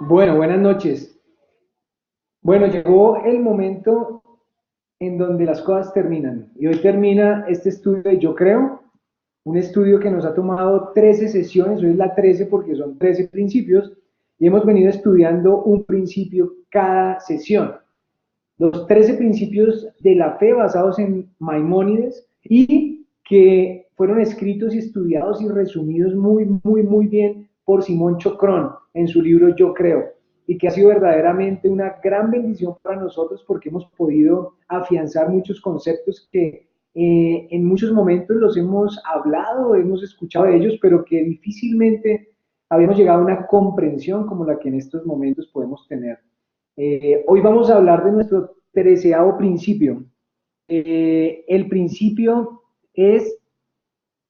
Bueno, buenas noches. Bueno, llegó el momento en donde las cosas terminan. Y hoy termina este estudio de Yo Creo, un estudio que nos ha tomado 13 sesiones, hoy es la 13 porque son 13 principios, y hemos venido estudiando un principio cada sesión. Los 13 principios de la fe basados en Maimónides y que fueron escritos y estudiados y resumidos muy bien por Simón Chocrón en su libro Yo Creo, y que ha sido verdaderamente una gran bendición para nosotros porque hemos podido afianzar muchos conceptos que en muchos momentos los hemos hablado, hemos escuchado de ellos, pero que difícilmente habíamos llegado a una comprensión como la que en estos momentos podemos tener. Hoy vamos a hablar de nuestro treceavo principio. El principio es: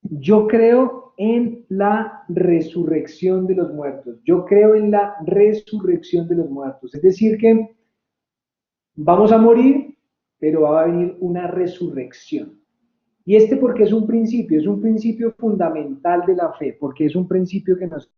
yo creo en la resurrección de los muertos. Yo creo en la resurrección de los muertos. Es decir, que vamos a morir, pero va a venir una resurrección. Y este porque es un principio fundamental de la fe, porque es un principio que nos...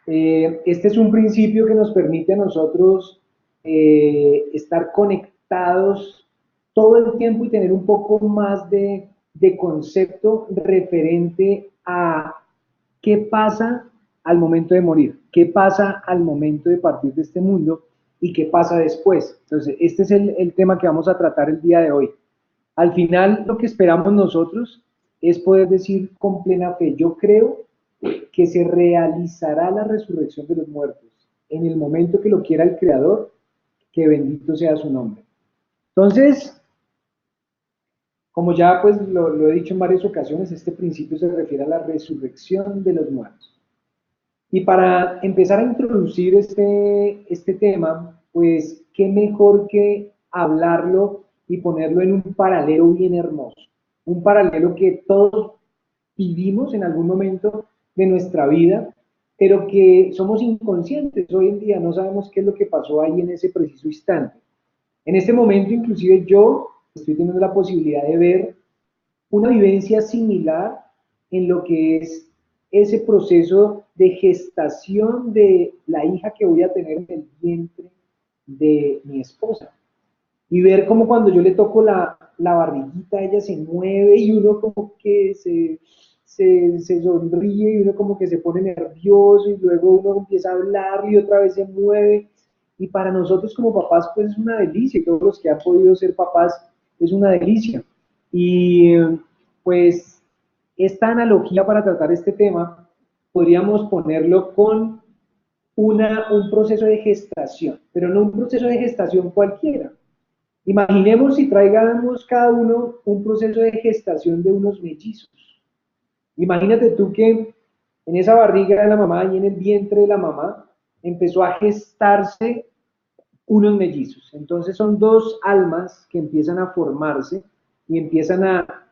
Este es un principio que nos permite a nosotros estar conectados todo el tiempo y tener un poco más de concepto referente a qué pasa al momento de morir, qué pasa al momento de partir de este mundo y qué pasa después. Entonces, este es el tema que vamos a tratar el día de hoy. Al final, lo que esperamos nosotros es poder decir con plena fe: yo creo que se realizará la resurrección de los muertos en el momento que lo quiera el Creador, que bendito sea su nombre. Entonces, como ya pues lo he dicho en varias ocasiones, este principio se refiere a la resurrección de los muertos. Y para empezar a introducir este tema, pues qué mejor que hablarlo y ponerlo en un paralelo bien hermoso. Un paralelo que todos vivimos en algún momento de nuestra vida, pero que somos inconscientes hoy en día, no sabemos qué es lo que pasó ahí en ese preciso instante. En este momento, inclusive yo estoy teniendo la posibilidad de ver una vivencia similar en lo que es ese proceso de gestación de la hija que voy a tener en el vientre de mi esposa. Y ver cómo cuando yo le toco la barriguita, ella se mueve y uno como que se sonríe y uno como que se pone nervioso y luego uno empieza a hablar y otra vez se mueve. Y para nosotros como papás pues es una delicia, todos los que han podido ser papás es una delicia. Y pues esta analogía para tratar este tema podríamos ponerlo con un proceso de gestación, pero no un proceso de gestación cualquiera. Imaginemos si traigamos cada uno un proceso de gestación de unos mellizos. Imagínate tú que en esa barriga de la mamá y en el vientre de la mamá empezó a gestarse unos mellizos. Entonces son dos almas que empiezan a formarse y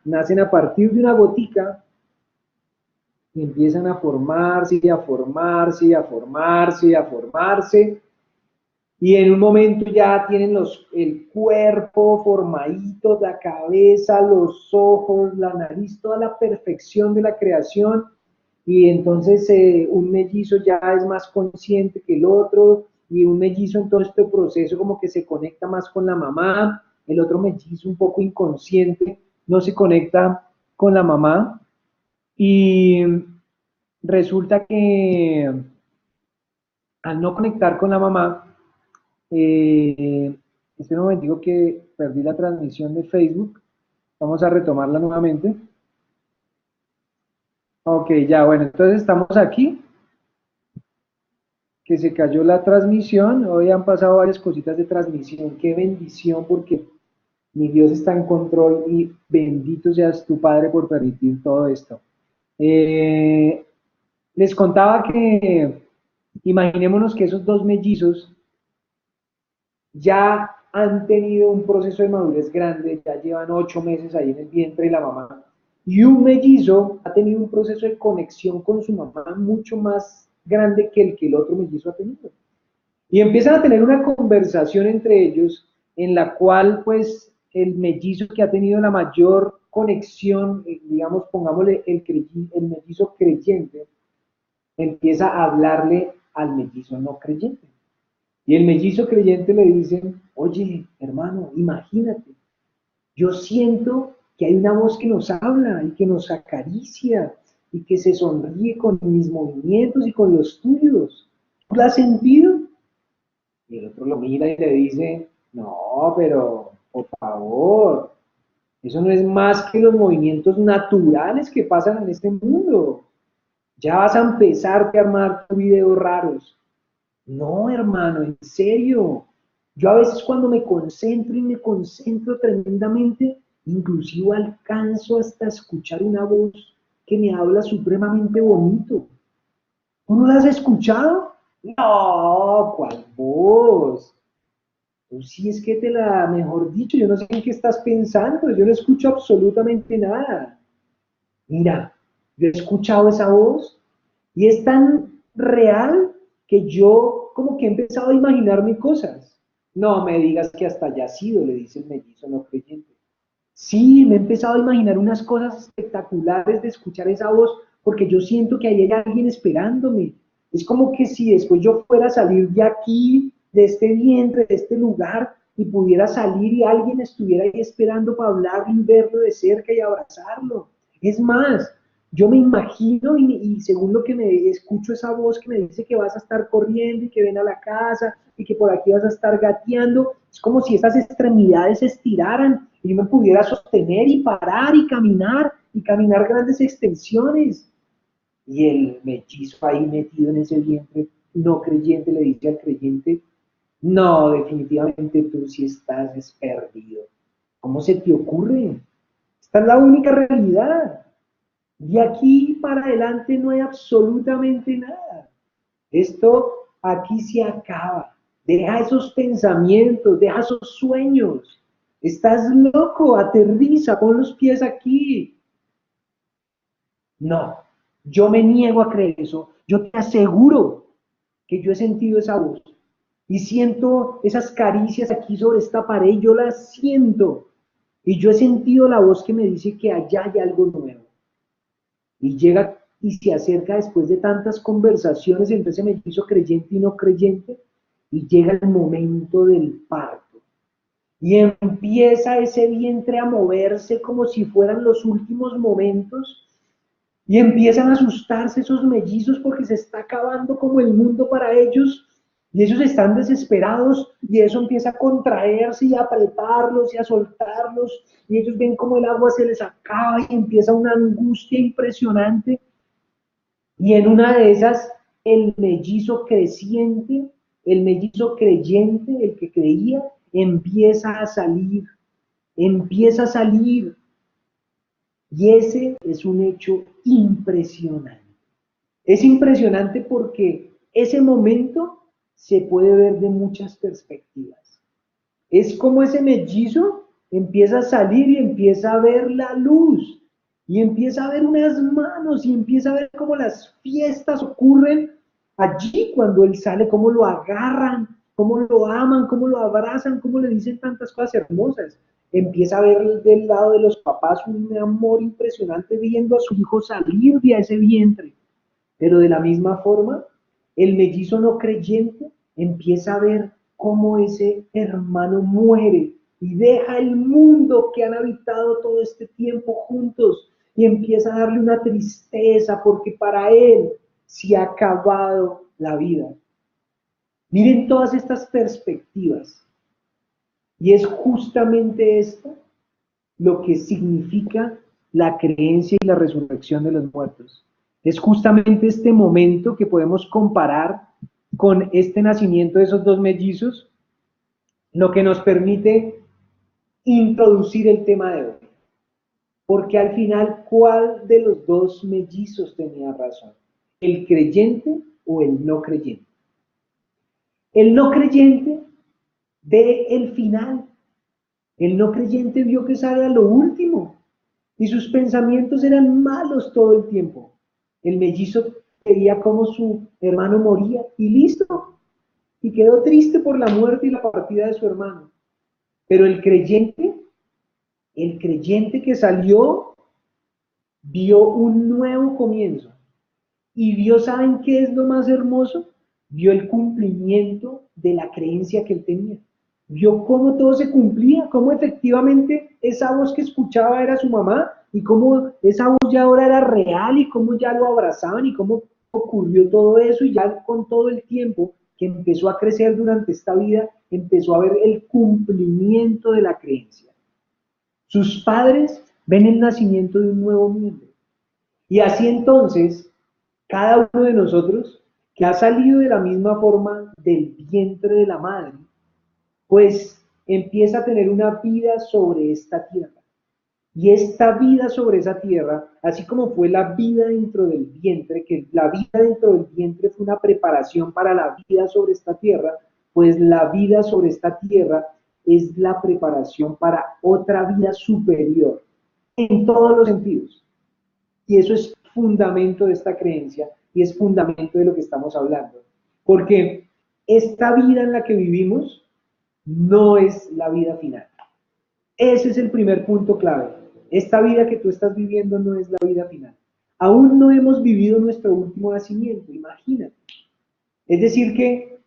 nacen a partir de una gotica y empiezan a formarse y a formarse y a formarse y a formarse. Y en un momento ya tienen el cuerpo formadito, la cabeza, los ojos, la nariz, toda la perfección de la creación. Y entonces un mellizo ya es más consciente que el otro, y un mellizo en todo este proceso como que se conecta más con la mamá, el otro mellizo un poco inconsciente no se conecta con la mamá. Y resulta que al no conectar con la mamá, eh, este momento que perdí la transmisión de Facebook. Vamos a retomarla nuevamente. Ok, ya, bueno, entonces estamos aquí, que se cayó la transmisión. Hoy han pasado varias cositas de transmisión. Qué bendición, porque mi Dios está en control y bendito seas tu Padre por permitir todo esto. Eh, Les contaba que imaginémonos que esos dos mellizos ya han tenido un proceso de madurez grande, ya llevan 8 meses ahí en el vientre de la mamá, y un mellizo ha tenido un proceso de conexión con su mamá mucho más grande que el otro mellizo ha tenido. Y empiezan a tener una conversación entre ellos en la cual pues el mellizo que ha tenido la mayor conexión, digamos, pongámosle el mellizo creyente, empieza a hablarle al mellizo no creyente. Y el mellizo creyente le dice, oye, hermano, imagínate, yo siento que hay una voz que nos habla y que nos acaricia y que se sonríe con mis movimientos y con los tuyos. ¿Tú la has sentido? Y el otro lo mira y le dice, no, pero por favor, eso no es más que los movimientos naturales que pasan en este mundo. Ya vas a empezar a armar videos raros. No, hermano, en serio. Yo a veces cuando me concentro y me concentro tremendamente, inclusive alcanzo hasta escuchar una voz que me habla supremamente bonito. ¿Tú no la has escuchado? No, ¿cuál voz? Tú sí es que te la, mejor dicho, yo no sé en qué estás pensando, yo no escucho absolutamente nada. Mira, yo he escuchado esa voz y es tan real que yo como que he empezado a imaginarme cosas. No me digas que hasta ya ha sido, le dice el mellizo no creyente. Sí, me he empezado a imaginar unas cosas espectaculares de escuchar esa voz, porque yo siento que ahí hay alguien esperándome. Es como que si después yo fuera a salir de aquí, de este vientre, de este lugar, y pudiera salir y alguien estuviera ahí esperando para hablarle y verlo de cerca y abrazarlo. Es más, yo me imagino y según lo que me escucho esa voz que me dice que vas a estar corriendo y que ven a la casa y que por aquí vas a estar gateando, es como si esas extremidades se estiraran y yo me pudiera sostener y parar y caminar grandes extensiones. Y el mellizo ahí metido en ese vientre no creyente le dice al creyente, no, definitivamente tú sí estás perdido. ¿Cómo se te ocurre? Esta es la única realidad. De aquí para adelante no hay absolutamente nada. Esto aquí se acaba. Deja esos pensamientos, deja esos sueños. Estás loco, aterriza, pon los pies aquí. No, yo me niego a creer eso. Yo te aseguro que yo he sentido esa voz. Y siento esas caricias aquí sobre esta pared, yo las siento. Y yo he sentido la voz que me dice que allá hay algo nuevo. Y llega y se acerca después de tantas conversaciones entre ese mellizo creyente y no creyente, y llega el momento del parto. Y empieza ese vientre a moverse como si fueran los últimos momentos, y empiezan a asustarse esos mellizos porque se está acabando como el mundo para ellos, y ellos están desesperados, y eso empieza a contraerse y a apretarlos y a soltarlos, y ellos ven como el agua se les acaba y empieza una angustia impresionante. Y en una de esas, el mellizo creciente, el mellizo creyente, el que creía, empieza a salir. Y ese es un hecho impresionante. Es impresionante porque ese momento se puede ver de muchas perspectivas. Es como ese mellizo empieza a salir y empieza a ver la luz y empieza a ver unas manos y empieza a ver cómo las fiestas ocurren allí cuando él sale, cómo lo agarran, cómo lo aman, cómo lo abrazan, cómo le dicen tantas cosas hermosas. Empieza a ver del lado de los papás un amor impresionante viendo a su hijo salir de ese vientre. Pero de la misma forma, el mellizo no creyente empieza a ver cómo ese hermano muere y deja el mundo que han habitado todo este tiempo juntos y empieza a darle una tristeza porque para él se ha acabado la vida. Miren todas estas perspectivas y es justamente esto lo que significa la creencia y la resurrección de los muertos. Es justamente este momento que podemos comparar con este nacimiento de esos dos mellizos, lo que nos permite introducir el tema de hoy. Porque al final, ¿cuál de los dos mellizos tenía razón? ¿El creyente o el no creyente? El no creyente ve el final. El no creyente vio que sale a lo último y sus pensamientos eran malos todo el tiempo. El mellizo veía cómo su hermano moría y listo. Y quedó triste por la muerte y la partida de su hermano. Pero el creyente que salió, vio un nuevo comienzo. Y vio, ¿saben qué es lo más hermoso? Vio el cumplimiento de la creencia que él tenía. Vio cómo todo se cumplía, cómo efectivamente esa voz que escuchaba era su mamá y cómo esa voz ya ahora era real y cómo ya lo abrazaban y cómo ocurrió todo eso y ya con todo el tiempo que empezó a crecer durante esta vida, empezó a ver el cumplimiento de la creencia. Sus padres ven el nacimiento de un nuevo miembro. Y así entonces, cada uno de nosotros que ha salido de la misma forma del vientre de la madre, pues empieza a tener una vida sobre esta tierra. Y esta vida sobre esa tierra, así como fue la vida dentro del vientre, que la vida dentro del vientre fue una preparación para la vida sobre esta tierra, pues la vida sobre esta tierra es la preparación para otra vida superior, en todos los sentidos. Y eso es fundamento de esta creencia y es fundamento de lo que estamos hablando. Porque esta vida en la que vivimos no es la vida final. Ese es el primer punto clave. Esta vida que tú estás viviendo no es la vida final. Aún no hemos vivido nuestro último nacimiento, imagínate. Es decir que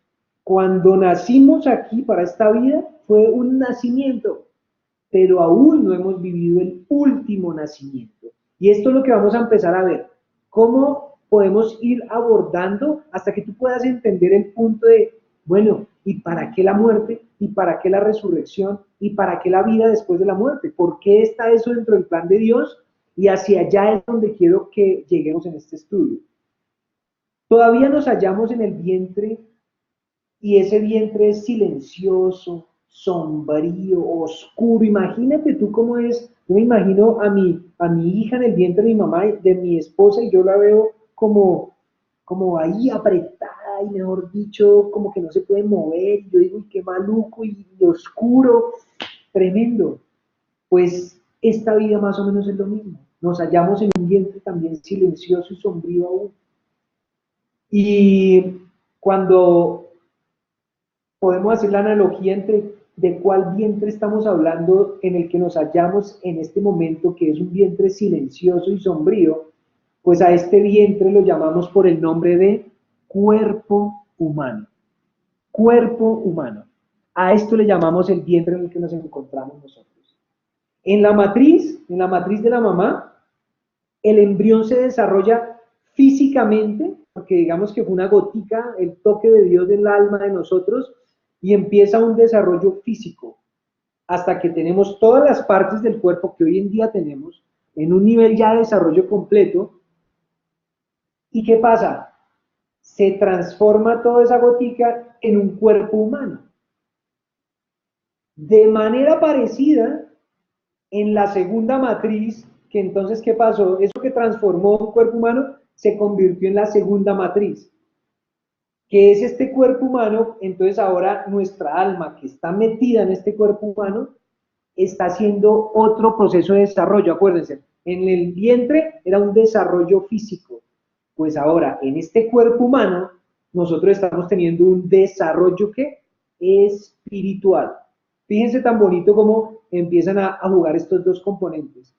cuando nacimos aquí para esta vida fue un nacimiento, pero aún no hemos vivido el último nacimiento. Y esto es lo que vamos a empezar a ver. ¿Cómo podemos ir abordando hasta que tú puedas entender el punto de, bueno, ¿y para qué la muerte? ¿Y para qué la resurrección? ¿Y para qué la vida después de la muerte? ¿Por qué está eso dentro del plan de Dios? Y hacia allá es donde quiero que lleguemos en este estudio. Todavía nos hallamos en el vientre y ese vientre es silencioso, sombrío, oscuro. Imagínate tú cómo es. Yo me imagino a mi hija en el vientre de mi mamá, de mi esposa, y yo la veo como ahí apretada y mejor dicho, como que no se puede mover. Y yo digo, qué maluco y oscuro, tremendo. Pues esta vida más o menos es lo mismo. Nos hallamos en un vientre también silencioso y sombrío aún. Y cuando podemos hacer la analogía entre de cuál vientre estamos hablando en el que nos hallamos en este momento, que es un vientre silencioso y sombrío, pues a este vientre lo llamamos por el nombre de cuerpo humano. Cuerpo humano. A esto le llamamos el vientre en el que nos encontramos nosotros. En la matriz de la mamá, el embrión se desarrolla físicamente, porque digamos que fue una gotica, el toque de Dios del alma de nosotros, y empieza un desarrollo físico, hasta que tenemos todas las partes del cuerpo que hoy en día tenemos, en un nivel ya de desarrollo completo. ¿Y qué pasa? Se transforma toda esa gotica en un cuerpo humano. De manera parecida, en la segunda matriz, que entonces, ¿qué pasó? Eso que transformó un cuerpo humano se convirtió en la segunda matriz, que es este cuerpo humano. Entonces ahora nuestra alma que está metida en este cuerpo humano está haciendo otro proceso de desarrollo. Acuérdense, en el vientre era un desarrollo físico, pues ahora en este cuerpo humano nosotros estamos teniendo un desarrollo que espiritual. Fíjense tan bonito cómo empiezan a jugar estos dos componentes.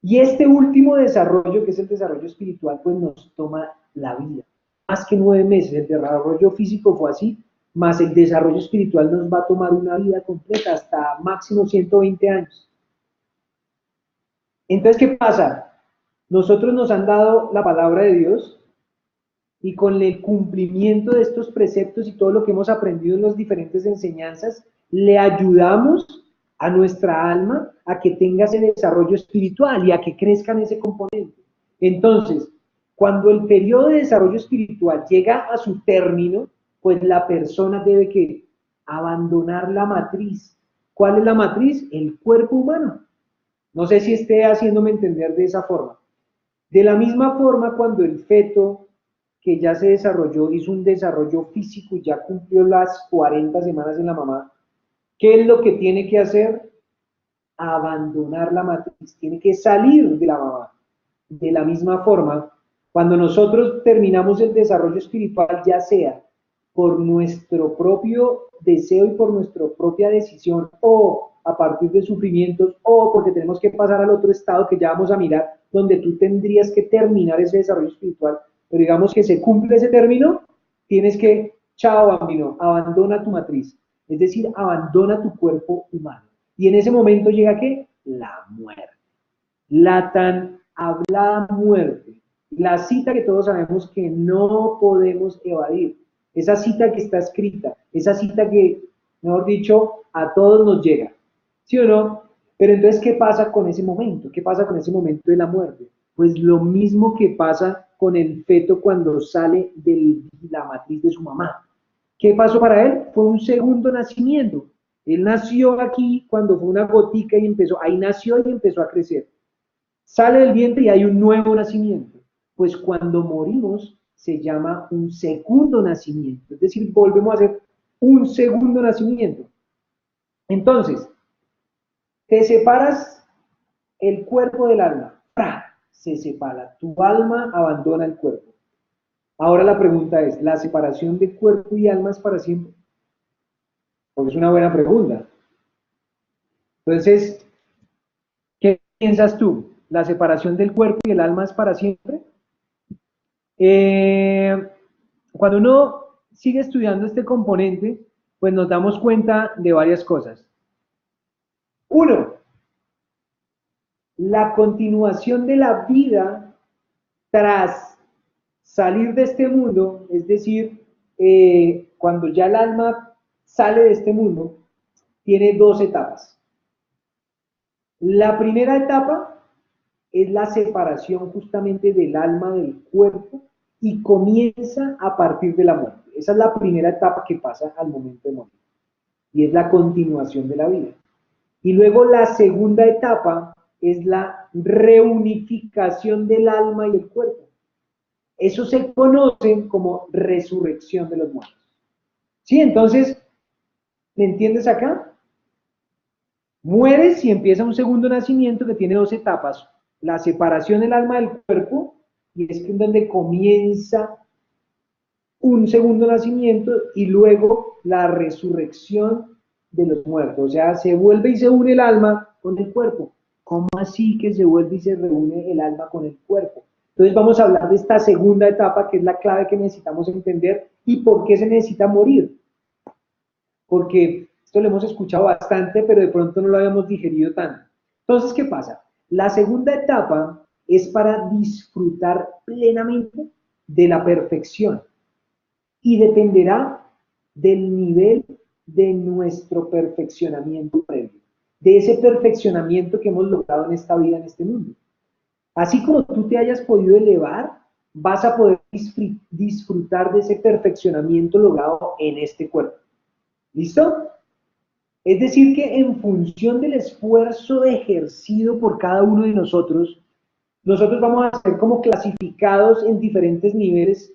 Y este último desarrollo, que es el desarrollo espiritual, pues nos toma la vida. Más que 9 meses, el desarrollo físico fue así, más el desarrollo espiritual nos va a tomar una vida completa, hasta máximo 120 años. Entonces, ¿qué pasa? Nosotros nos han dado la palabra de Dios y con el cumplimiento de estos preceptos y todo lo que hemos aprendido en las diferentes enseñanzas, le ayudamos a nuestra alma a que tenga ese desarrollo espiritual y a que crezca en ese componente. Entonces, cuando el periodo de desarrollo espiritual llega a su término, pues la persona debe que abandonar la matriz. ¿Cuál es la matriz? El cuerpo humano. No sé si esté haciéndome entender de esa forma. De la misma forma, cuando el feto que ya se desarrolló, hizo un desarrollo físico y ya cumplió las 40 semanas en la mamá, ¿Qué es lo que tiene que hacer? Abandonar la matriz, tiene que salir de la mamá. De la misma forma, cuando nosotros terminamos el desarrollo espiritual, ya sea por nuestro propio deseo y por nuestra propia decisión, o a partir de sufrimientos, o porque tenemos que pasar al otro estado que ya vamos a mirar, donde tú tendrías que terminar ese desarrollo espiritual, pero digamos que se cumple ese término, tienes que, chao bambino, abandona tu matriz, es decir, abandona tu cuerpo humano. Y en ese momento llega ¿qué? La muerte. La tan hablada muerte. La cita que todos sabemos que no podemos evadir. Esa cita que está escrita, esa cita que, mejor dicho, a todos nos llega. ¿Sí o no? Pero entonces, ¿qué pasa con ese momento? ¿Qué pasa con ese momento de la muerte? Pues lo mismo que pasa con el feto cuando sale de la matriz de su mamá. ¿Qué pasó para él? Fue un segundo nacimiento. Él nació aquí cuando fue una gotica y empezó, ahí nació y empezó a crecer. Sale del vientre y hay un nuevo nacimiento. Pues cuando morimos se llama un segundo nacimiento. Es decir, volvemos a hacer un segundo nacimiento. Entonces, te separas el cuerpo del alma. ¡Pra! Se separa. Tu alma abandona el cuerpo. Ahora la pregunta es, ¿la separación de cuerpo y alma es para siempre? Porque es una buena pregunta. Entonces, ¿qué piensas tú? ¿La separación del cuerpo y el alma es para siempre? Eh, Cuando uno sigue estudiando este componente, pues nos damos cuenta de varias cosas. Uno, la continuación de la vida tras salir de este mundo, es decir, cuando ya el alma sale de este mundo, tiene dos etapas. La primera etapa es la separación justamente del alma del cuerpo y comienza a partir de la muerte. Esa es la primera etapa que pasa al momento de morir y es la continuación de la vida. Y luego la segunda etapa es la reunificación del alma y el cuerpo. Eso se conoce como resurrección de los muertos. ¿Sí? Entonces, ¿me entiendes acá? Mueres y empieza un segundo nacimiento que tiene dos etapas. La separación del alma del cuerpo, y es donde comienza un segundo nacimiento, y luego la resurrección de los muertos. O sea, se vuelve y se une el alma con el cuerpo. ¿Cómo así que se vuelve y se reúne el alma con el cuerpo? Entonces vamos a hablar de esta segunda etapa, que es la clave que necesitamos entender y por qué se necesita morir. Porque esto lo hemos escuchado bastante, pero de pronto no lo habíamos digerido tanto. Entonces, ¿qué pasa? La segunda etapa es para disfrutar plenamente de la perfección y dependerá del nivel de nuestro perfeccionamiento previo, de ese perfeccionamiento que hemos logrado en esta vida, en este mundo. Así como tú te hayas podido elevar, vas a poder disfrutar de ese perfeccionamiento logrado en este cuerpo. ¿Listo? Es decir, que en función del esfuerzo ejercido por cada uno de nosotros, nosotros vamos a ser como clasificados en diferentes niveles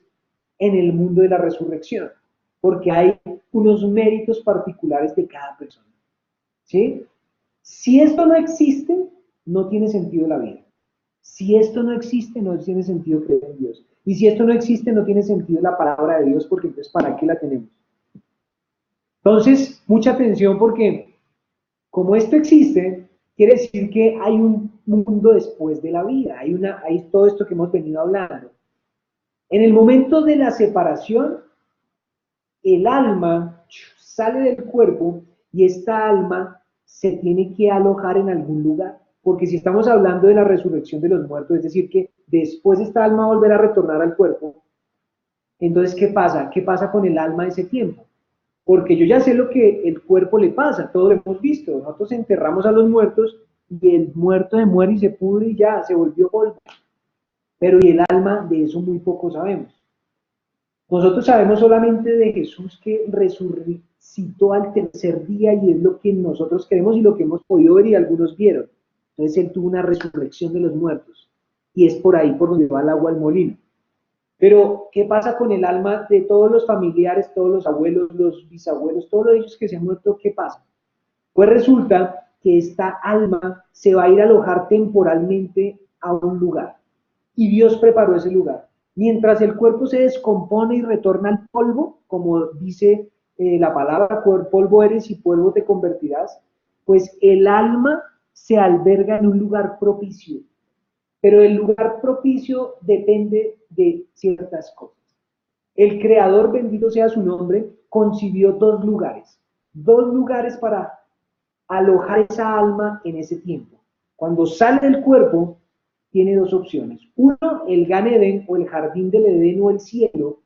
en el mundo de la resurrección, porque hay unos méritos particulares de cada persona. ¿Sí? Si esto no existe, no tiene sentido la vida. Si esto no existe, no tiene sentido creer en Dios. Y si esto no existe, no tiene sentido la palabra de Dios, porque entonces, ¿para qué la tenemos? Entonces, mucha atención porque como esto existe, quiere decir que hay un mundo después de la vida, hay todo esto que hemos venido hablando. En el momento de la separación, el alma sale del cuerpo y esta alma se tiene que alojar en algún lugar. Porque si estamos hablando de la resurrección de los muertos, es decir, que después esta alma volverá a retornar al cuerpo, entonces, ¿qué pasa? ¿Qué pasa con el alma de ese tiempo? Porque yo ya sé lo que el cuerpo le pasa, todo lo hemos visto. Nosotros enterramos a los muertos y el muerto se muere y se pudre y ya, se volvió polvo. Pero y el alma, de eso muy poco sabemos. Nosotros sabemos solamente de Jesús que resucitó al tercer día y es lo que nosotros queremos y lo que hemos podido ver y algunos vieron. Entonces él tuvo una resurrección de los muertos y es por ahí por donde va el agua al molino. Pero, ¿qué pasa con el alma de todos los familiares, todos los abuelos, los bisabuelos, todos ellos que se han muerto? ¿Qué pasa? Pues resulta que esta alma se va a ir a alojar temporalmente a un lugar. Y Dios preparó ese lugar. Mientras el cuerpo se descompone y retorna al polvo, como dice la palabra, polvo eres y polvo te convertirás, pues el alma se alberga en un lugar propicio. Pero el lugar propicio depende de ciertas cosas. El Creador, bendito sea su nombre, concibió dos lugares para alojar esa alma en ese tiempo. Cuando sale del cuerpo, tiene dos opciones. Uno, el Gan Eden o el jardín del Edén o el cielo,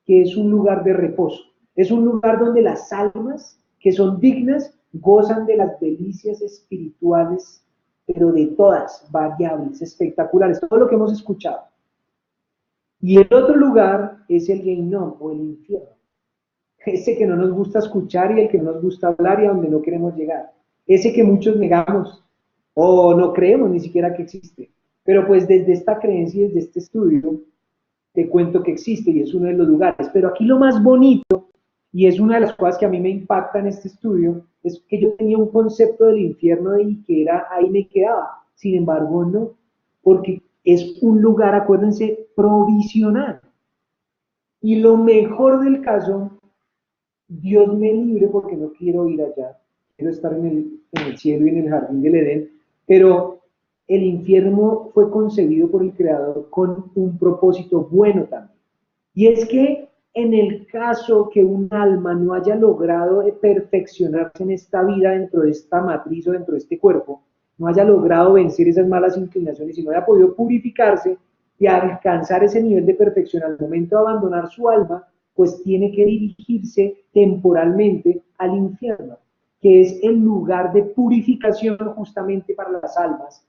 que es un lugar de reposo. Es un lugar donde las almas que son dignas gozan de las delicias espirituales, pero de todas, variables, espectaculares, todo lo que hemos escuchado. Y el otro lugar es el Geinom o el infierno, ese que no nos gusta escuchar y el que no nos gusta hablar y a donde no queremos llegar, ese que muchos negamos o no creemos ni siquiera que existe. Pero pues desde esta creencia y desde este estudio te cuento que existe y es uno de los lugares. Pero aquí lo más bonito, y es una de las cosas que a mí me impacta en este estudio, es que yo tenía un concepto del infierno y que era ahí me quedaba. Sin embargo, no, porque es un lugar, acuérdense, provisional. Y lo mejor del caso, Dios me libre porque no quiero ir allá, quiero estar en el cielo y en el jardín del Edén, pero el infierno fue concebido por el Creador con un propósito bueno también. Y es que en el caso que un alma no haya logrado perfeccionarse en esta vida dentro de esta matriz o dentro de este cuerpo, no haya logrado vencer esas malas inclinaciones y no haya podido purificarse y alcanzar ese nivel de perfección al momento de abandonar su alma, pues tiene que dirigirse temporalmente al infierno, que es el lugar de purificación justamente para las almas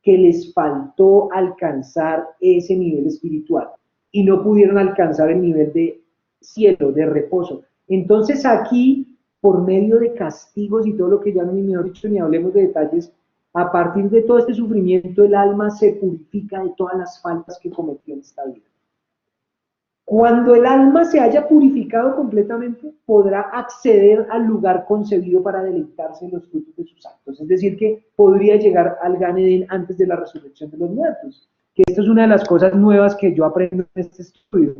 que les faltó alcanzar ese nivel espiritual y no pudieron alcanzar el nivel de cielo, de reposo. Entonces aquí, por medio de castigos y todo lo que ya no, mejor dicho, ni hablemos de detalles, a partir de todo este sufrimiento el alma se purifica de todas las faltas que cometió en esta vida. Cuando el alma se haya purificado completamente, podrá acceder al lugar concebido para deleitarse en los frutos de sus actos. Es decir, que podría llegar al Gan Eden antes de la resurrección de los muertos. Que esto es una de las cosas nuevas que yo aprendo en este estudio.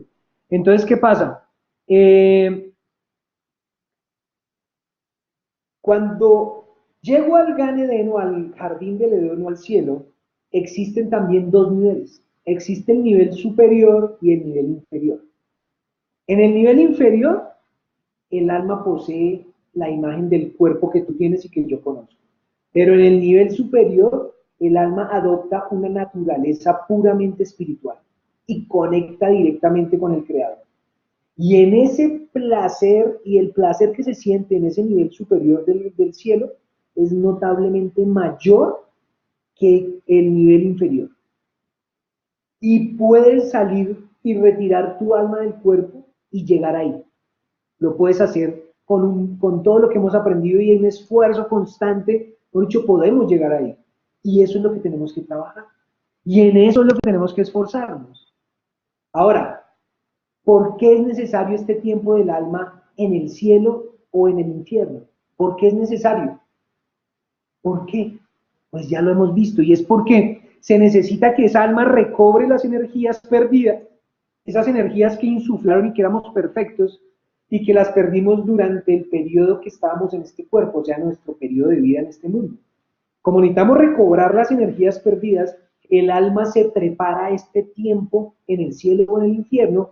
Entonces, ¿qué pasa? Cuando llego al Gan Eden o al jardín del Edén o al cielo, existen también dos niveles. Existe el nivel superior y el nivel inferior. En el nivel inferior, el alma posee la imagen del cuerpo que tú tienes y que yo conozco. Pero en el nivel superior, el alma adopta una naturaleza puramente espiritual y conecta directamente con el Creador. Y en ese placer y el placer que se siente en ese nivel superior del cielo es notablemente mayor que el nivel inferior. Y puedes salir y retirar tu alma del cuerpo y llegar ahí. Lo puedes hacer con todo lo que hemos aprendido y en un esfuerzo constante, por dicho, podemos llegar ahí. Y eso es lo que tenemos que trabajar. Y en eso es lo que tenemos que esforzarnos. Ahora, ¿por qué es necesario este tiempo del alma en el cielo o en el infierno? ¿Por qué es necesario? ¿Por qué? Pues ya lo hemos visto y es porque se necesita que esa alma recobre las energías perdidas, esas energías que insuflaron y que éramos perfectos y que las perdimos durante el periodo que estábamos en este cuerpo, o sea, nuestro periodo de vida en este mundo. Como necesitamos recobrar las energías perdidas, el alma se prepara a este tiempo en el cielo o en el infierno.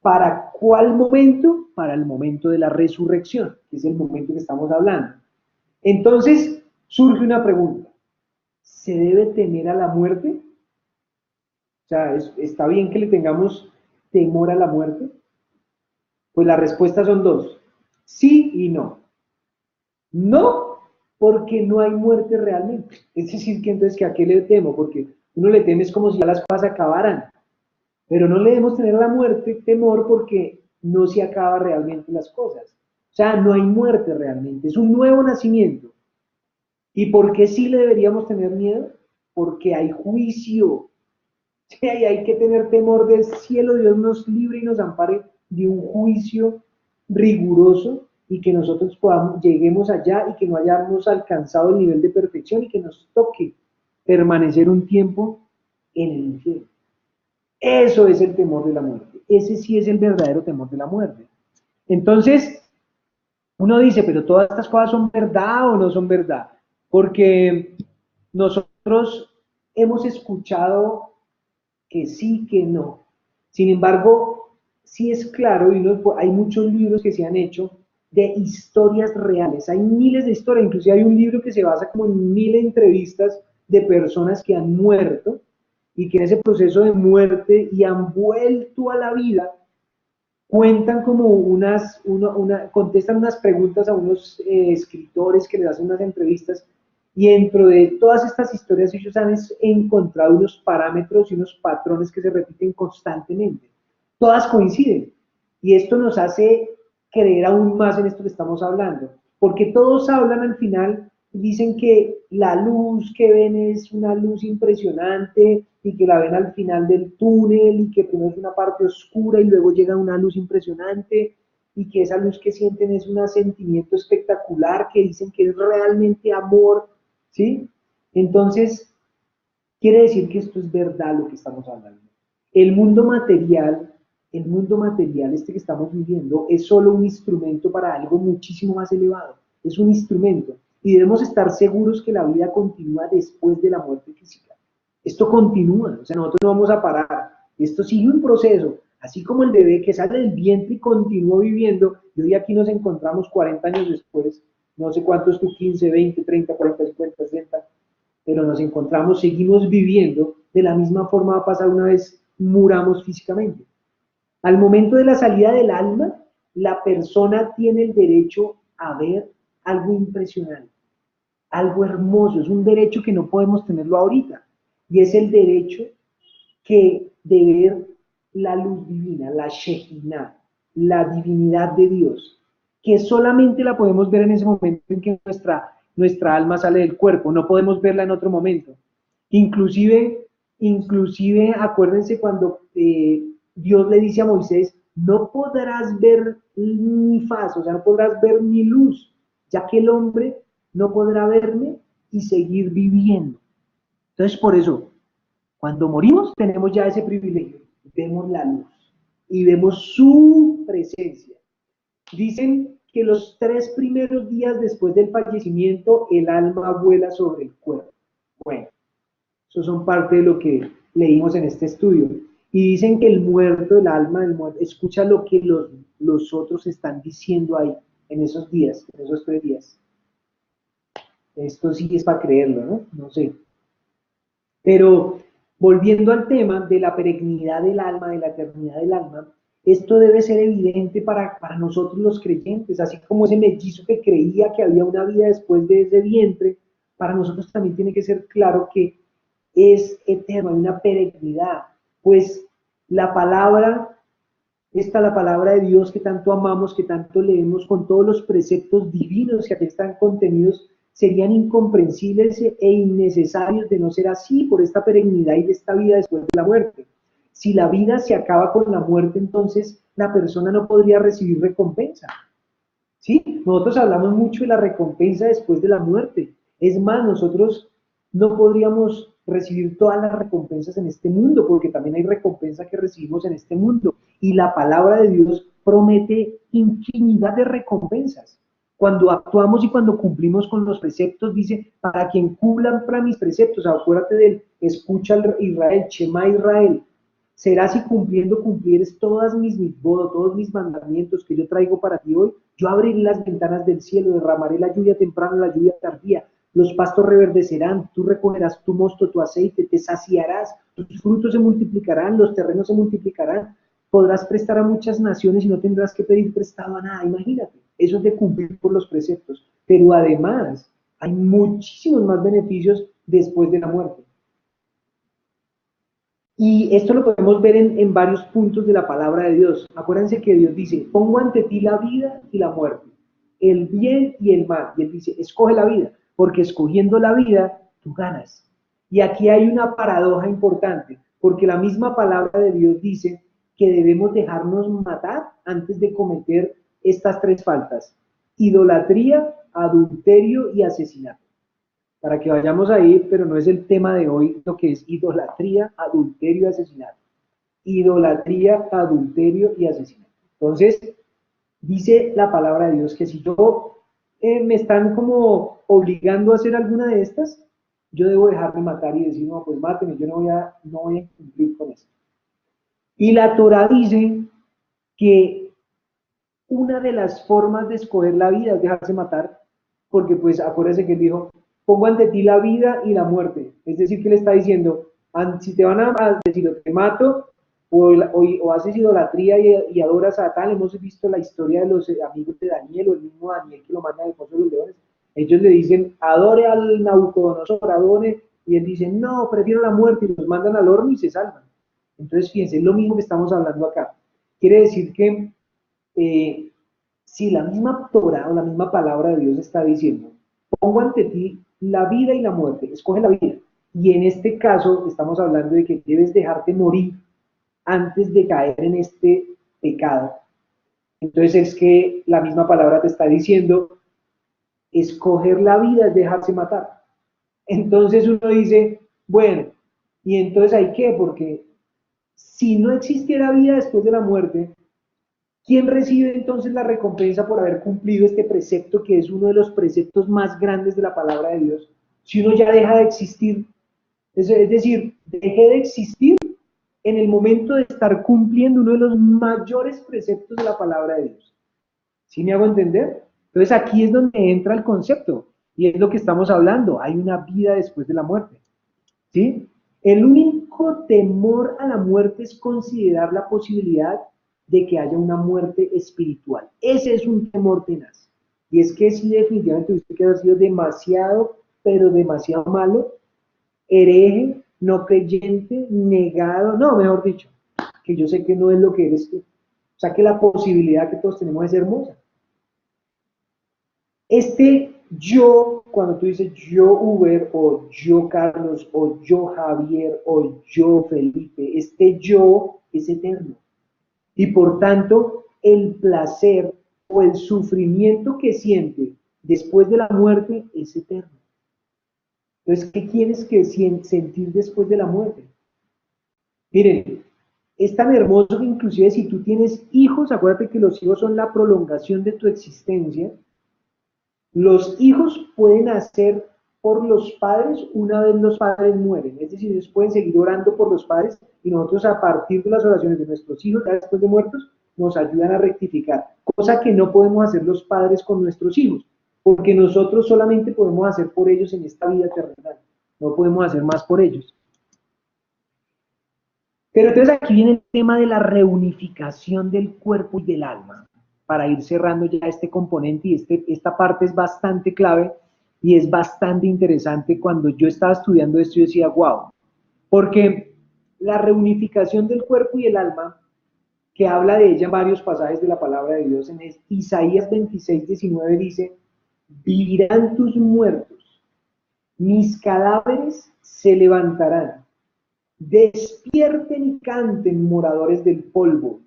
¿Para cuál momento? Para el momento de la resurrección, que es el momento que estamos hablando. Entonces, surge una pregunta. ¿Se debe temer a la muerte? O sea, ¿está bien que le tengamos temor a la muerte? Pues la respuesta son dos. Sí y no. No, porque no hay muerte realmente. Es decir, que entonces, ¿que a qué le temo? Porque uno le teme es como si ya las cosas acabaran. Pero no le debemos tener a la muerte temor porque no se acaba realmente las cosas. O sea, no hay muerte realmente. Es un nuevo nacimiento. ¿Y por qué sí le deberíamos tener miedo? Porque hay juicio. Sí, hay que tener temor del cielo. Dios nos libre y nos ampare de un juicio riguroso y que nosotros lleguemos allá y que no hayamos alcanzado el nivel de perfección y que nos toque permanecer un tiempo en el infierno. Eso es el temor de la muerte. Ese sí es el verdadero temor de la muerte. Entonces, uno dice, pero todas estas cosas son verdad o no son verdad. Porque nosotros hemos escuchado que sí, que no. Sin embargo, sí es claro, y hay muchos libros que se han hecho de historias reales. Hay miles de historias, inclusive hay un libro que se basa como en 1000 entrevistas de personas que han muerto y que en ese proceso de muerte y han vuelto a la vida, cuentan como contestan unas preguntas a unos escritores que les hacen unas entrevistas, y dentro de todas estas historias ellos han encontrado unos parámetros y unos patrones que se repiten constantemente. Todas coinciden, y esto nos hace creer aún más en esto que estamos hablando, porque todos hablan al final, dicen que la luz que ven es una luz impresionante y que la ven al final del túnel y que primero es una parte oscura y luego llega una luz impresionante y que esa luz que sienten es un sentimiento espectacular, que dicen que es realmente amor, ¿sí? Entonces, quiere decir que esto es verdad lo que estamos hablando. El mundo material, el mundo material este que estamos viviendo, es solo un instrumento para algo muchísimo más elevado. Es un instrumento. Y debemos estar seguros que la vida continúa después de la muerte física. Esto continúa, o sea, nosotros no vamos a parar. Esto sigue un proceso, así como el bebé que sale del vientre y continúa viviendo, y hoy aquí nos encontramos 40 años después, no sé cuántos tú, 15, 20, 30, 40, 50, 60, pero nos encontramos, seguimos viviendo, de la misma forma va a pasar una vez muramos físicamente. Al momento de la salida del alma, la persona tiene el derecho a ver algo impresionante, algo hermoso, es un derecho que no podemos tenerlo ahorita, y es el derecho de ver la luz divina, la Shekinah, la divinidad de Dios, que solamente la podemos ver en ese momento en que nuestra alma sale del cuerpo, no podemos verla en otro momento. Inclusive acuérdense cuando Dios le dice a Moisés, no podrás ver mi faz, o sea, no podrás ver mi luz, ya que el hombre no podrá verme y seguir viviendo. Entonces, por eso, cuando morimos tenemos ya ese privilegio, vemos la luz y vemos su presencia. Dicen que los 3 primeros días después del fallecimiento el alma vuela sobre el cuerpo. Bueno, eso son parte de lo que leímos en este estudio. Y dicen que el muerto, el alma del muerto, escucha lo que los otros están diciendo ahí, en esos días, en esos 3 días. Esto sí es para creerlo, ¿no? No sé. Pero volviendo al tema de la perenidad del alma, de la eternidad del alma, esto debe ser evidente para nosotros los creyentes, así como ese mellizo que creía que había una vida después de ese vientre, para nosotros también tiene que ser claro que es eterno, hay una perenidad, pues la palabra, la palabra de Dios que tanto amamos, que tanto leemos, con todos los preceptos divinos que aquí están contenidos, serían incomprensibles e innecesarios de no ser así por esta perennidad y de esta vida después de la muerte. Si la vida se acaba con la muerte, entonces la persona no podría recibir recompensa. ¿Sí? Nosotros hablamos mucho de la recompensa después de la muerte. Es más, nosotros no podríamos recibir todas las recompensas en este mundo, porque también hay recompensa que recibimos en este mundo. Y la palabra de Dios promete infinidad de recompensas. Cuando actuamos y cuando cumplimos con los preceptos, dice, para quien cumpla mis preceptos, acuérdate del escucha Israel, Shema Israel, será si cumpliendo cumplieres todas mis mitzvot, todos mis mandamientos que yo traigo para ti hoy, yo abriré las ventanas del cielo, derramaré la lluvia temprana, la lluvia tardía, los pastos reverdecerán, tú recogerás tu mosto, tu aceite, te saciarás, tus frutos se multiplicarán, los terrenos se multiplicarán, podrás prestar a muchas naciones y no tendrás que pedir prestado a nada, imagínate, eso es de cumplir por los preceptos, pero además hay muchísimos más beneficios después de la muerte. Y esto lo podemos ver en varios puntos de la palabra de Dios. Acuérdense que Dios dice, pongo ante ti la vida y la muerte, el bien y el mal. Y Él dice, escoge la vida, porque escogiendo la vida, tú ganas. Y aquí hay una paradoja importante, porque la misma palabra de Dios dice que debemos dejarnos matar antes de cometer estas 3 faltas. idolatría, adulterio y asesinato. Para que vayamos ahí, pero no es el tema de hoy, lo que es idolatría, adulterio y asesinato. Idolatría, adulterio y asesinato. Entonces, dice la palabra de Dios que si yo me están como obligando a hacer alguna de estas, yo debo dejar de matar y decir, no, pues máteme, yo no voy a cumplir con eso. Y la Torah dice que una de las formas de escoger la vida es dejarse matar, porque pues acuérdense que él dijo, pongo ante ti la vida y la muerte. Es decir, que le está diciendo, si te van a decir, te mato, o haces idolatría y adoras a Satán. Hemos visto la historia de los amigos de Daniel, o el mismo Daniel que lo manda al foso de los leones. Ellos le dicen, adore al Nabucodonosor, adore, y él dice, no, prefiero la muerte, y los mandan al horno y se salvan. Entonces, fíjense, es lo mismo que estamos hablando acá. Quiere decir que si la misma Torah o la misma palabra de Dios está diciendo, pongo ante ti la vida y la muerte, escoge la vida. Y en este caso estamos hablando de que debes dejarte morir antes de caer en este pecado. Entonces es que la misma palabra te está diciendo, escoger la vida es dejarse matar. Entonces uno dice, bueno, ¿y entonces hay qué? Porque si no existiera vida después de la muerte, ¿quién recibe entonces la recompensa por haber cumplido este precepto, que es uno de los preceptos más grandes de la palabra de Dios? Si uno ya deja de existir, es decir, dejé de existir en el momento de estar cumpliendo uno de los mayores preceptos de la palabra de Dios. ¿Sí me hago entender? Entonces aquí es donde entra el concepto, y es lo que estamos hablando, hay una vida después de la muerte. ¿Sí? El único temor a la muerte es considerar la posibilidad de que haya una muerte espiritual. Ese es un temor tenaz. Y es que sí, definitivamente usted que ha sido demasiado, pero demasiado malo, hereje, no creyente, negado, no, mejor dicho, que yo sé que no es lo que eres tú. O sea que la posibilidad que todos tenemos es hermosa. Este yo, cuando tú dices yo Uber, o yo Carlos, o yo Javier, o yo Felipe, este yo es eterno. Y por tanto, el placer o el sufrimiento que siente después de la muerte es eterno. Entonces, ¿qué tienes que sentir después de la muerte? Miren, es tan hermoso que inclusive si tú tienes hijos, acuérdate que los hijos son la prolongación de tu existencia. Los hijos pueden hacer por los padres una vez los padres mueren, es decir, ellos pueden seguir orando por los padres, y nosotros, a partir de las oraciones de nuestros hijos, ya después de muertos, nos ayudan a rectificar, cosa que no podemos hacer los padres con nuestros hijos, porque nosotros solamente podemos hacer por ellos en esta vida terrenal, no podemos hacer más por ellos. Pero entonces aquí viene el tema de la reunificación del cuerpo y del alma, para ir cerrando ya este componente, y esta parte es bastante clave y es bastante interesante. Cuando yo estaba estudiando esto, yo decía, wow, porque la reunificación del cuerpo y el alma, que habla de ella en varios pasajes de la palabra de Dios, en Isaías 26:19 dice, vivirán tus muertos, mis cadáveres se levantarán. Despierten y canten, moradores del polvo,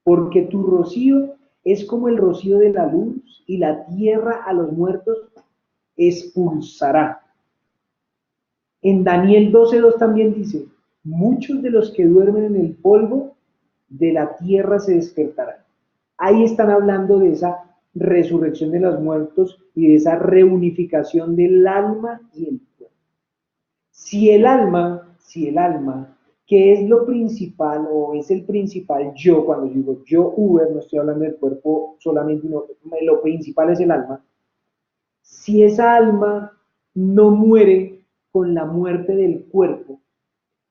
porque tu rocío es como el rocío de la luz, y la tierra a los muertos expulsará. En Daniel 12:2 también dice, muchos de los que duermen en el polvo de la tierra se despertarán. Ahí están hablando de esa resurrección de los muertos y de esa reunificación del alma y el cuerpo. Si el alma, que es lo principal o es el principal yo, cuando digo yo Uber, no estoy hablando del cuerpo solamente, no, lo principal es el alma. Si esa alma no muere con la muerte del cuerpo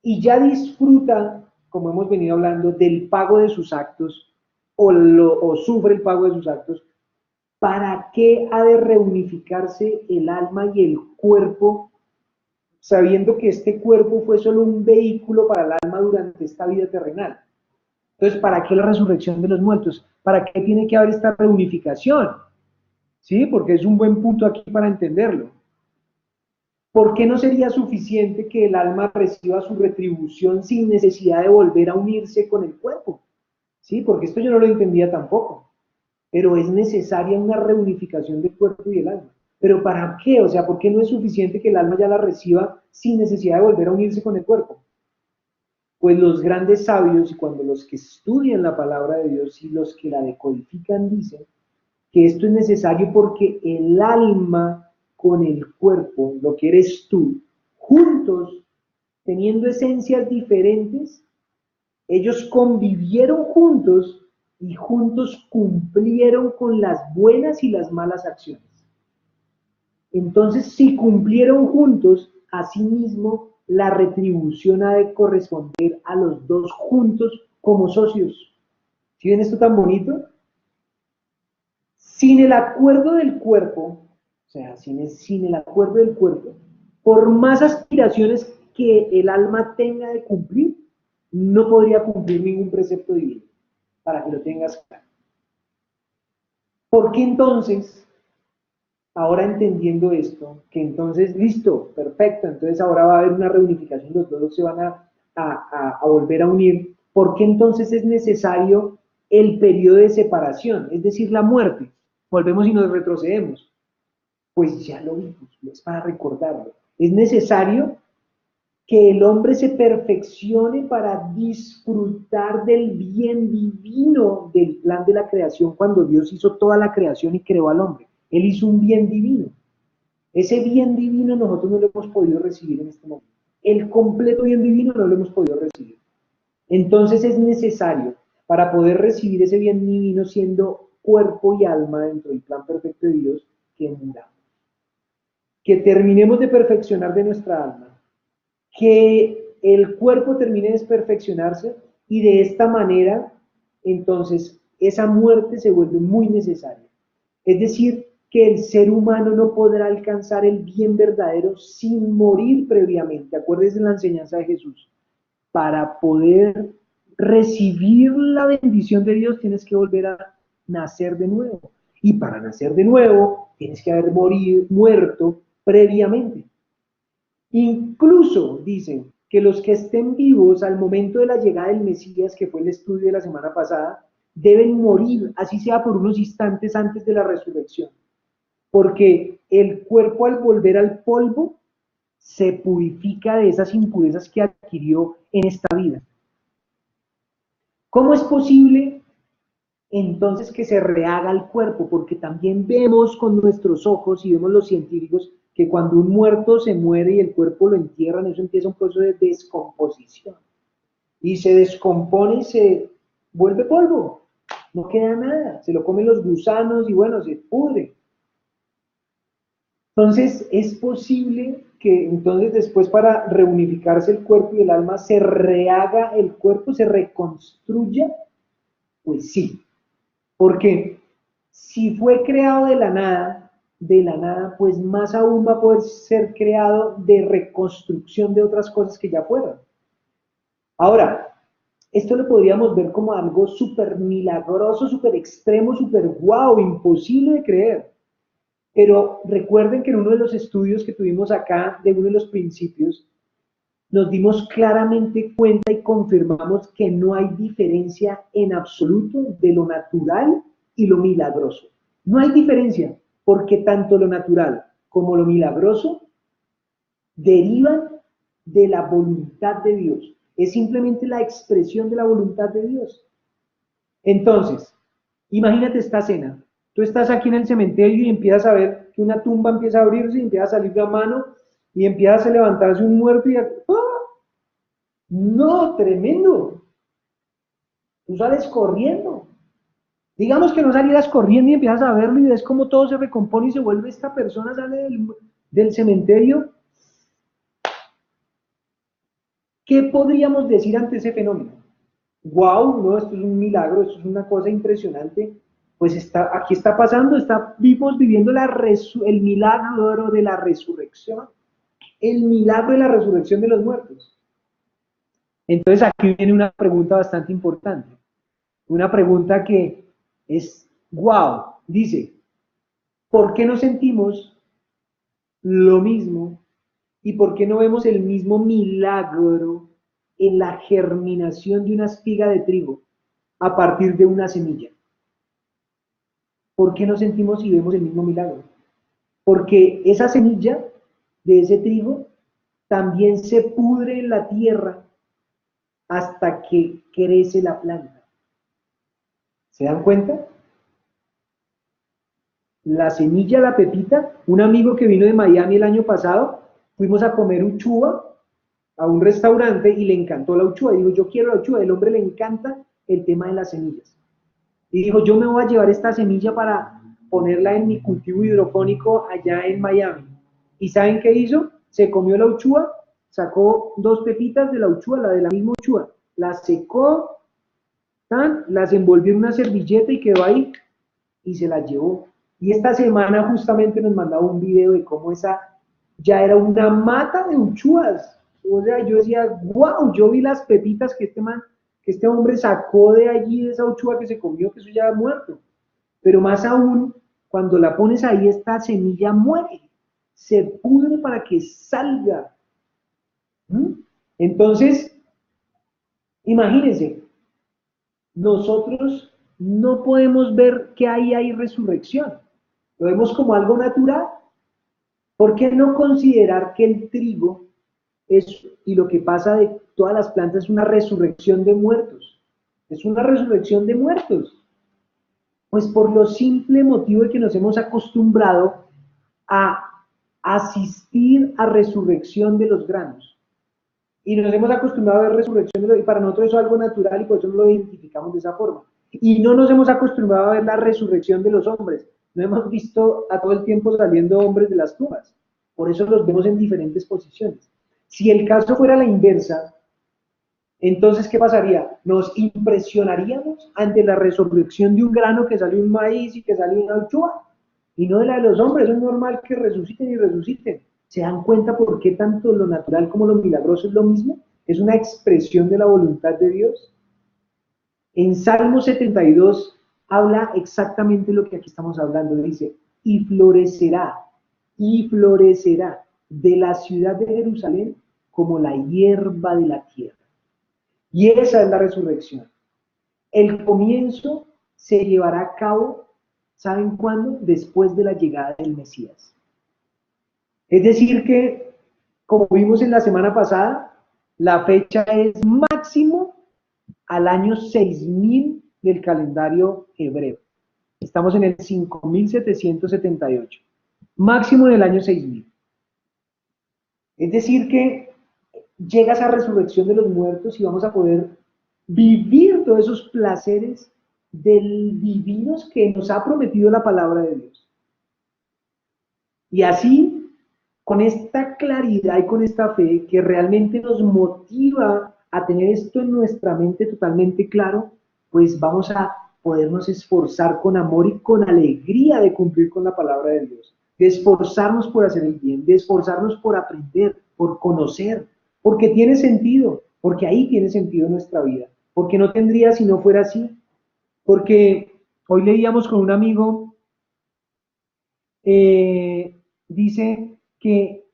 y ya disfruta, como hemos venido hablando, del pago de sus actos, o sufre el pago de sus actos, ¿para qué ha de reunificarse el alma y el cuerpo, sabiendo que este cuerpo fue solo un vehículo para el alma durante esta vida terrenal? Entonces, ¿para qué la resurrección de los muertos? ¿Para qué tiene que haber esta reunificación? ¿Sí? Porque es un buen punto aquí para entenderlo. ¿Por qué no sería suficiente que el alma reciba su retribución sin necesidad de volver a unirse con el cuerpo? ¿Sí? Porque esto yo no lo entendía tampoco. pero es necesaria una reunificación del cuerpo y el alma. ¿Pero para qué? O sea, ¿por qué no es suficiente que el alma ya la reciba sin necesidad de volver a unirse con el cuerpo? Pues los grandes sabios y cuando los que estudian la palabra de Dios y los que la decodifican dicen que esto es necesario porque el alma con el cuerpo, lo que eres tú, juntos, teniendo esencias diferentes, ellos convivieron juntos y juntos cumplieron con las buenas y las malas acciones. Entonces, si cumplieron juntos, asimismo, la retribución ha de corresponder a los dos juntos como socios. ¿Sí ven esto tan bonito? Sin el acuerdo del cuerpo, o sea, sin el acuerdo del cuerpo, por más aspiraciones que el alma tenga de cumplir, no podría cumplir ningún precepto divino, para que lo tengas claro. ¿Por qué entonces, ahora entendiendo esto, que entonces, listo, perfecto, entonces ahora va a haber una reunificación, los dos se van a volver a unir, ¿por qué entonces es necesario el periodo de separación, es decir, la muerte? Volvemos y nos retrocedemos. Pues ya lo vimos, es para recordarlo. Es necesario que el hombre se perfeccione para disfrutar del bien divino del plan de la creación cuando Dios hizo toda la creación y creó al hombre. Él hizo un bien divino. Ese bien divino nosotros no lo hemos podido recibir en este momento. El completo bien divino no lo hemos podido recibir. Entonces es necesario, para poder recibir ese bien divino siendo cuerpo y alma dentro del plan perfecto de Dios, que muramos. Que terminemos de perfeccionar de nuestra alma, que el cuerpo termine de desperfeccionarse y de esta manera, entonces, esa muerte se vuelve muy necesaria. Es decir, que el ser humano no podrá alcanzar el bien verdadero sin morir previamente. Acuérdense de la enseñanza de Jesús. Para poder recibir la bendición de Dios tienes que volver a nacer de nuevo. Y para nacer de nuevo tienes que haber muerto previamente. Incluso dicen que los que estén vivos al momento de la llegada del Mesías, que fue el estudio de la semana pasada, deben morir, así sea por unos instantes antes de la resurrección. Porque el cuerpo al volver al polvo se purifica de esas impurezas que adquirió en esta vida. ¿Cómo es posible entonces que se rehaga el cuerpo? Porque también vemos con nuestros ojos y vemos los científicos que cuando un muerto se muere y el cuerpo lo entierran, eso empieza un proceso de descomposición. Y se descompone y se vuelve polvo. No queda nada. Se lo comen los gusanos y bueno, se pudre. Entonces, es posible que entonces después para reunificarse el cuerpo y el alma se rehaga el cuerpo, se reconstruya. Pues sí, porque si fue creado de la nada, pues más aún va a poder ser creado de reconstrucción de otras cosas que ya fueron. Ahora, esto lo podríamos ver como algo súper milagroso, súper extremo, súper guau, imposible de creer. Pero recuerden que en uno de los estudios que tuvimos acá, de uno de los principios, nos dimos claramente cuenta y confirmamos que no hay diferencia en absoluto de lo natural y lo milagroso. No hay diferencia, porque tanto lo natural como lo milagroso derivan de la voluntad de Dios. Es simplemente la expresión de la voluntad de Dios. Entonces, imagínate esta escena. Tú estás aquí en el cementerio y empiezas a ver que una tumba empieza a abrirse y empieza a salir la mano y empieza a levantarse un muerto y ¡ah! No, tremendo. Tú sales corriendo. Digamos que no salieras corriendo y empiezas a verlo y ves cómo todo se recompone y se vuelve esta persona, sale del cementerio. ¿Qué podríamos decir ante ese fenómeno? Wow, no, esto es un milagro, esto es una cosa impresionante. Pues aquí está pasando, vivimos viviendo el milagro de la resurrección, el milagro de la resurrección de los muertos. Entonces aquí viene una pregunta bastante importante, una pregunta que es, wow, dice, ¿por qué no sentimos lo mismo y por qué no vemos el mismo milagro en la germinación de una espiga de trigo a partir de una semilla? ¿por qué no sentimos y vemos el mismo milagro? Porque esa semilla de ese trigo también se pudre en la tierra hasta que crece la planta. ¿Se dan cuenta? La semilla, la pepita, un amigo que vino de Miami el año pasado, fuimos a comer uchuva a un restaurante y le encantó la uchuva. Y dijo, yo quiero la uchuva. El hombre le encanta el tema de las semillas. Y dijo, yo me voy a llevar esta semilla para ponerla en mi cultivo hidropónico allá en Miami. ¿Y saben qué hizo? Se comió la uchuva, sacó dos pepitas de la uchuva, la de la misma uchuva, las secó, las envolvió en una servilleta y quedó ahí y se las llevó. Y esta semana justamente nos mandaba un video de cómo esa ya era una mata de uchuvas. O sea, yo decía, wow, yo vi las pepitas que este hombre sacó de allí, de esa uchuva que se comió, que eso ya ha muerto. Pero más aún, cuando la pones ahí, esta semilla muere, se pudre para que salga. ¿Mm? Entonces, imagínense, nosotros no podemos ver que ahí hay resurrección. Lo vemos como algo natural. ¿Por qué no considerar que el trigo es, y lo que pasa de todas las plantas es una resurrección de muertos? Es una resurrección de muertos. Pues por lo simple motivo de que nos hemos acostumbrado a asistir a resurrección de los granos. Y nos hemos acostumbrado a ver resurrección de los, y para nosotros eso es algo natural y por eso lo identificamos de esa forma. Y no nos hemos acostumbrado a ver la resurrección de los hombres. No hemos visto a todo el tiempo saliendo hombres de las tumbas. Por eso los vemos en diferentes posiciones. Si el caso fuera la inversa, entonces, ¿qué pasaría? Nos impresionaríamos ante la resurrección de un grano que salió un maíz y que salió una uchuva, y no de la de los hombres. Es normal que resuciten y resuciten. ¿Se dan cuenta por qué tanto lo natural como lo milagroso es lo mismo? Es una expresión de la voluntad de Dios. En Salmo 72 habla exactamente lo que aquí estamos hablando. Dice, y florecerá de la ciudad de Jerusalén como la hierba de la tierra. Y esa es la resurrección. El comienzo se llevará a cabo, ¿saben cuándo? Después de la llegada del Mesías. Es decir que, como vimos en la semana pasada, la fecha es máximo al año 6000 del calendario hebreo. Estamos en el 5778. Máximo en el año 6000. Es decir que llega esa resurrección de los muertos y vamos a poder vivir todos esos placeres del divinos que nos ha prometido la palabra de Dios. Y así, con esta claridad y con esta fe que realmente nos motiva a tener esto en nuestra mente totalmente claro, pues vamos a podernos esforzar con amor y con alegría de cumplir con la palabra de Dios, de esforzarnos por hacer el bien, de esforzarnos por aprender, por conocer, porque tiene sentido, porque ahí tiene sentido nuestra vida, porque no tendría si no fuera así, porque hoy leíamos con un amigo, dice que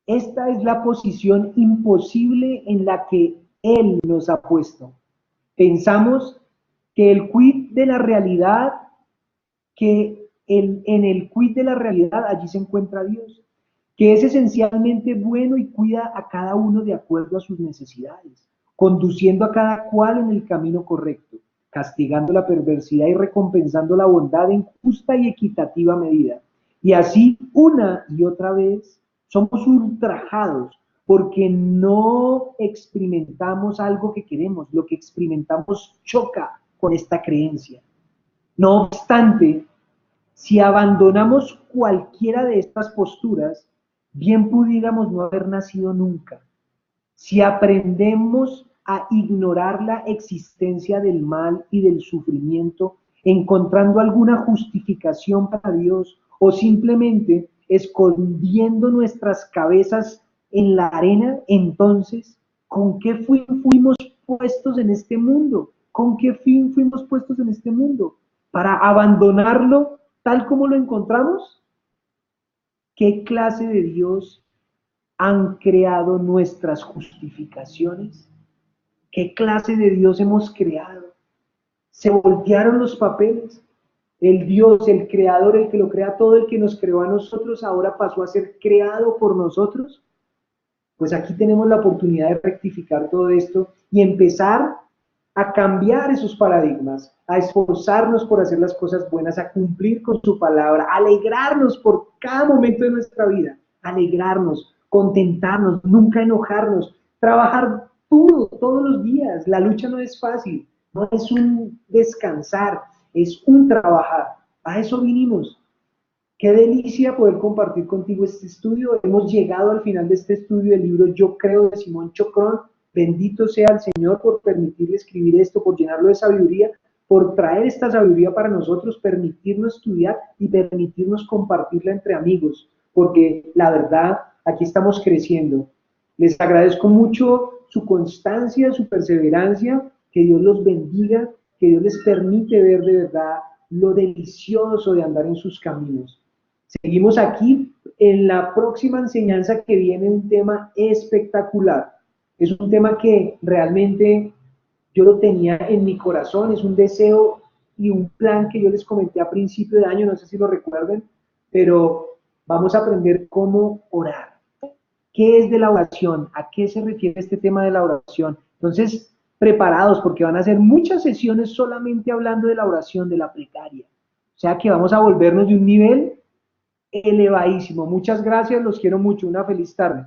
esta es la posición imposible en la que Él nos ha puesto. Pensamos que el quid de la realidad, en el quid de la realidad allí se encuentra Dios, que es esencialmente bueno y cuida a cada uno de acuerdo a sus necesidades, conduciendo a cada cual en el camino correcto, castigando la perversidad y recompensando la bondad en justa y equitativa medida. Y así, una y otra vez, somos ultrajados porque no experimentamos algo que queremos, lo que experimentamos choca con esta creencia. No obstante, si abandonamos cualquiera de estas posturas, bien pudiéramos no haber nacido nunca. Si aprendemos a ignorar la existencia del mal y del sufrimiento, encontrando alguna justificación para Dios o simplemente escondiendo nuestras cabezas en la arena, entonces, ¿con qué fin fuimos puestos en este mundo? ¿Con qué fin fuimos puestos en este mundo? ¿Para abandonarlo tal como lo encontramos? ¿Qué clase de Dios han creado nuestras justificaciones? ¿Qué clase de Dios hemos creado? Se voltearon los papeles. El Dios, el creador, el que lo crea todo, el que nos creó a nosotros, ahora pasó a ser creado por nosotros. Pues aquí tenemos la oportunidad de rectificar todo esto y empezar a cambiar esos paradigmas, a esforzarnos por hacer las cosas buenas, a cumplir con su palabra, a alegrarnos por cada momento de nuestra vida, alegrarnos, contentarnos, nunca enojarnos, trabajar duro todos los días. La lucha no es fácil, no es un descansar, es un trabajar. A eso vinimos. Qué delicia poder compartir contigo este estudio. Hemos llegado al final de este estudio del libro Yo Creo de Simón Chocrón. Bendito sea el Señor por permitirle escribir esto, por llenarlo de sabiduría, por traer esta sabiduría para nosotros, permitirnos estudiar y permitirnos compartirla entre amigos, porque la verdad, aquí estamos creciendo. Les agradezco mucho su constancia, su perseverancia, que Dios los bendiga, que Dios les permite ver de verdad lo delicioso de andar en sus caminos. Seguimos aquí en la próxima enseñanza que viene un tema espectacular. Es un tema que realmente yo lo tenía en mi corazón, es un deseo y un plan que yo les comenté a principio de año, no sé si lo recuerden, pero vamos a aprender cómo orar. ¿Qué es de la oración? ¿A qué se refiere este tema de la oración? Entonces, preparados porque van a ser muchas sesiones solamente hablando de la oración, de la plegaria. O sea que vamos a volvernos de un nivel elevadísimo. Muchas gracias, los quiero mucho. Una feliz tarde.